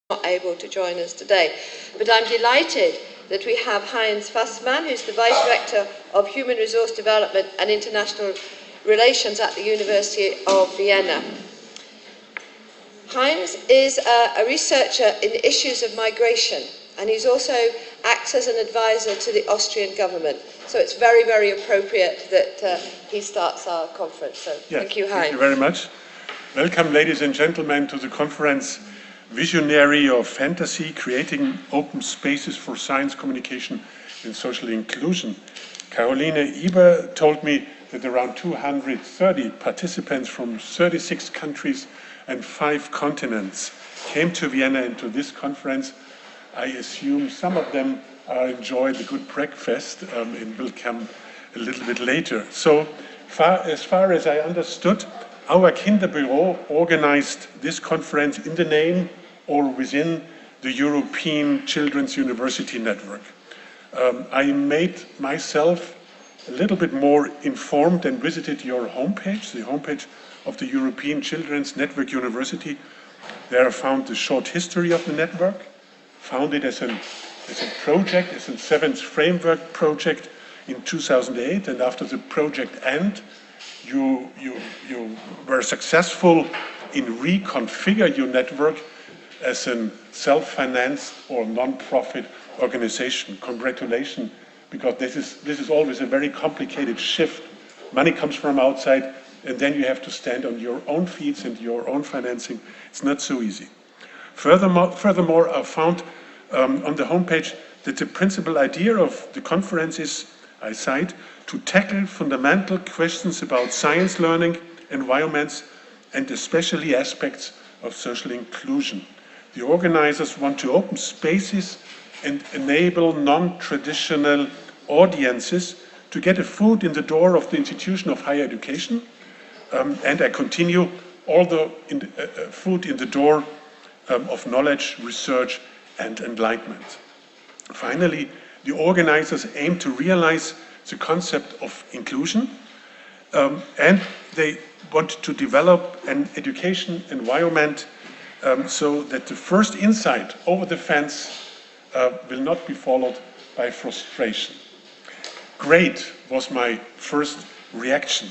not able to join us today. But I'm delighted that we have Heinz Fassmann, who's the Vice Rector of Human Resource Development and International Relations at the University of Vienna. Heinz is a researcher in issues of migration, and he's also acts as an advisor to the Austrian government. So it's very, very appropriate that he starts our conference. So yes, thank you, Heinz. Thank you very much. Welcome, ladies and gentlemen, to the conference VisionaryFantasy, Creating Open Spaces for Science Communication and Social Inclusion. Caroline Eber told me that around 230 participants from 36 countries and 5 continents came to Vienna and to this conference. I assume some of them enjoyed the good breakfast and will come a little bit later. So as far as I understood, our Kinderbüro organized this conference in the name or within the European Children's University Network. I made myself a little bit more informed and visited your homepage, the homepage of the European Children's Network University. There I found the short history of the network, found it as a project, as a 7th framework project in 2008, and after the project end, you were successful in reconfigure your network as a self-financed or non-profit organization. Congratulations, because this is always a very complicated shift. Money comes from outside, and then you have to stand on your own feet and your own financing. It's not so easy. Furthermore, I found on the homepage that the principal idea of the conference is, I cite, to tackle fundamental questions about science learning, environments, and especially aspects of social inclusion. The organizers want to open spaces and enable non-traditional audiences to get a foot in the door of the institution of higher education, and I continue, foot in the door of knowledge, research, and enlightenment. Finally, the organizers aim to realize the concept of inclusion, and they want to develop an education environment so that the first insight over the fence will not be followed by frustration. Great was my first reaction.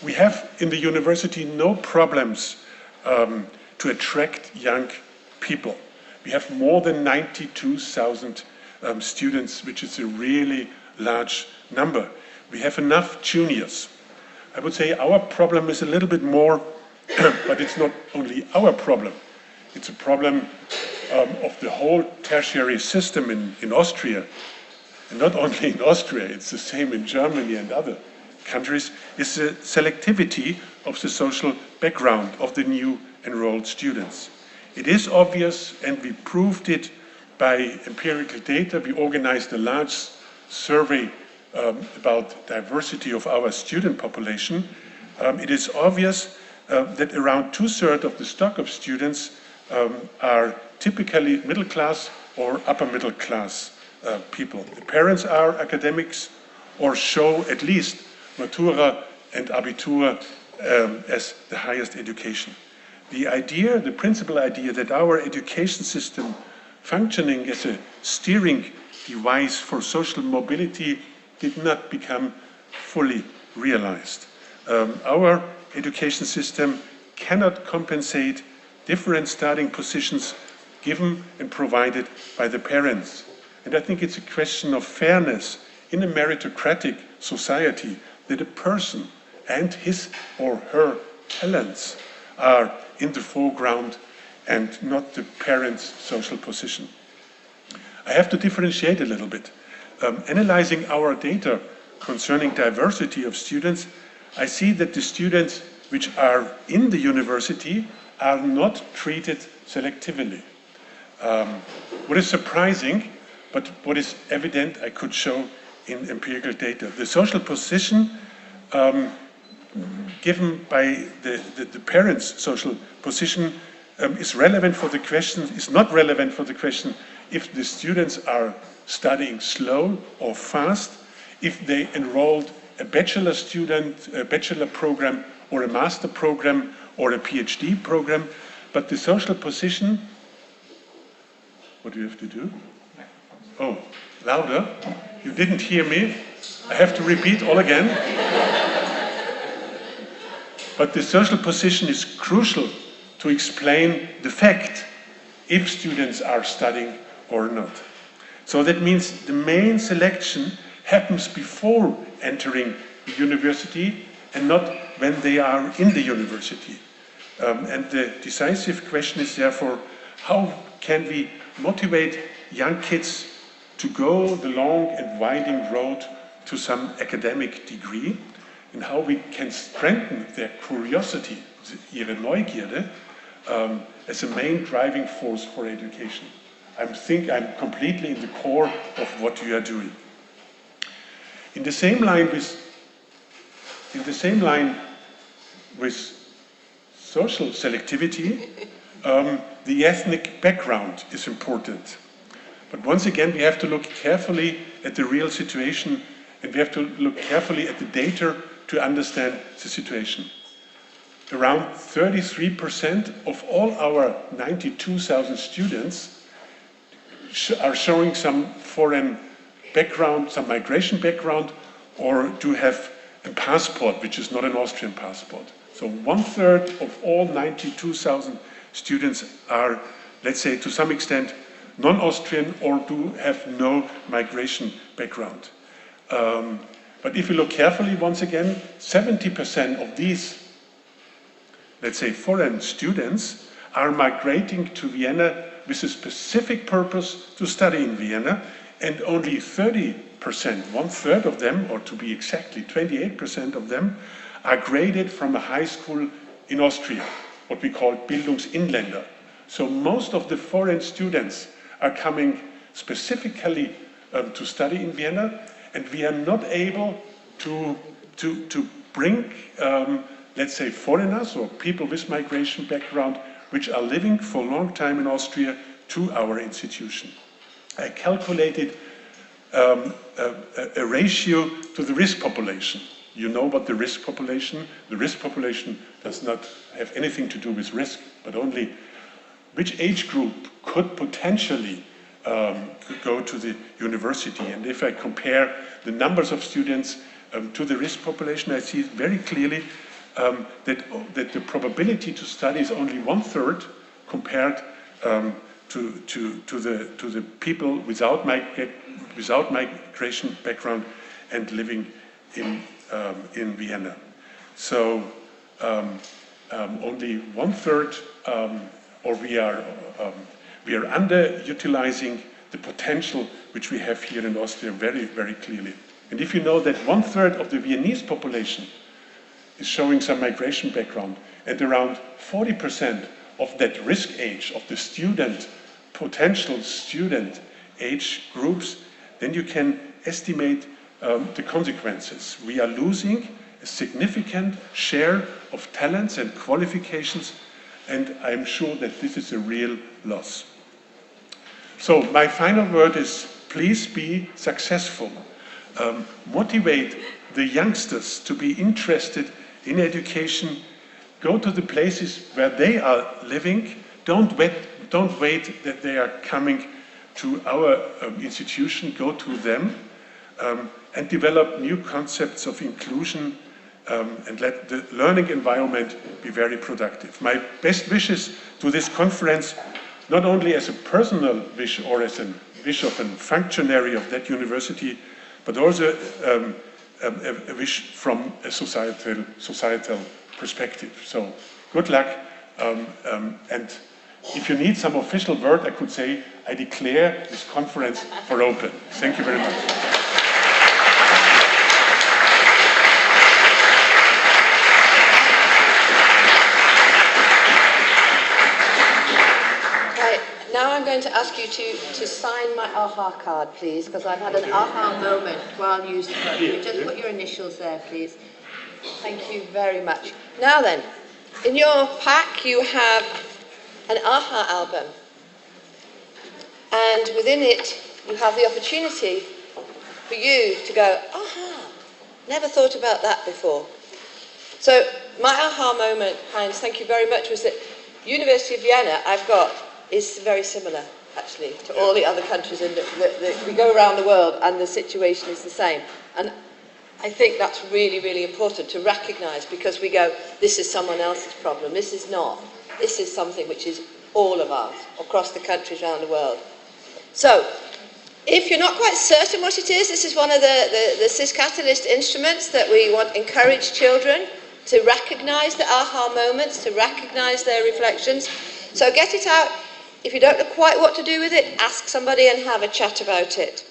We have in the university no problems to attract young people. We have more than 92,000 students, which is a really large number. We have enough juniors. I would say our problem is a little bit more, but it's not only our problem. It's a problem of the whole tertiary system in Austria. And not only in Austria, it's the same in Germany and other countries, is the selectivity of the social background of the new enrolled students. It is obvious, and we proved it by empirical data. We organized a large survey about diversity of our student population. It is obvious that around 2/3 of the stock of students are typically middle class or upper middle class people. The parents are academics or show at least Matura and Abitur as the highest education. The principal idea that our education system functioning as a steering device for social mobility did not become fully realized. Our education system cannot compensate different starting positions given and provided by the parents. And I think it's a question of fairness in a meritocratic society that a person and his or her talents are in the foreground and not the parent's social position. I have to differentiate a little bit. Analyzing our data concerning diversity of students, I see that the students which are in the university are not treated selectively. What is surprising, but what is evident, I could show in empirical data. The social position given by the parents' social position is relevant for the question, is not relevant for the question if the students are studying slow or fast, if they enrolled a bachelor student, a bachelor program, or a master program, or a PhD program, but the social position What do you have to do? Oh, louder? You didn't hear me? I have to repeat all again? But the social position is crucial to explain the fact if students are studying or not. So that means the main selection happens before entering the university and not when they are in the university. And the decisive question is therefore, how can we motivate young kids to go the long and winding road to some academic degree, and how we can strengthen their curiosity, ihre Neugierde, as a main driving force for education. I think I'm completely in the core of what you are doing. In the same line with social selectivity, the ethnic background is important. But once again, we have to look carefully at the real situation, and we have to look carefully at the data to understand the situation. Around 33% of all our 92,000 students are showing some foreign background, some migration background, or do have a passport which is not an Austrian passport. So 1/3 of all 92,000 students are, let's say, to some extent non-Austrian or do have no migration background. But if you look carefully, once again, 70% of these, let's say, foreign students are migrating to Vienna with a specific purpose to study in Vienna, and only 30%, 1/3 of them, or to be exactly 28% of them, are graded from a high school in Austria, what we call Bildungsinländer. So most of the foreign students are coming specifically to study in Vienna, and we are not able to bring, let's say, foreigners or people with migration background which are living for a long time in Austria to our institution. I calculated a ratio to the risk population. You know about the risk population. The risk population does not have anything to do with risk, but only which age group could potentially go to the university. And if I compare the numbers of students to the risk population, I see very clearly that the probability to study is only 1/3 compared to the people without migration background and living in Vienna. So only 1/3, or we are underutilizing the potential which we have here in Austria very, very clearly. And if you know that 1/3 of the Viennese population is showing some migration background, and around 40% of that risk age of the potential student age groups, then you can estimate the consequences. We are losing a significant share of talents and qualifications, and I'm sure that this is a real loss. So my final word is, please be successful. Motivate the youngsters to be interested in education. Go to the places where they are living. Don't wait that they are coming to our institution. Go to them and develop new concepts of inclusion and let the learning environment be very productive. My best wishes to this conference, not only as a personal wish or as a wish of a functionary of that university, but also a wish from a societal perspective. So good luck, and if you need some official word, I could say, I declare this conference for open. Thank you very much. Now I'm going to ask you to sign my AHA card, please, because I've had an AHA moment while you spoke. Just put your initials there, please. Thank you very much. Now then, in your pack you have an AHA album, and within it you have the opportunity for you to go, AHA, never thought about that before. So my AHA moment, Heinz, thank you very much, was that University of Vienna I've got is very similar. actually, to all the other countries. We go around the world and the situation is the same. And I think that's really, really important to recognise, because we go, this is someone else's problem. This is not. This is something which is all of ours, across the countries around the world. So, if you're not quite certain what it is, this is one of the CIS Catalyst instruments that we want to encourage children to recognise the aha moments, to recognise their reflections. So get it out. If you don't know quite what to do with it, ask somebody and have a chat about it.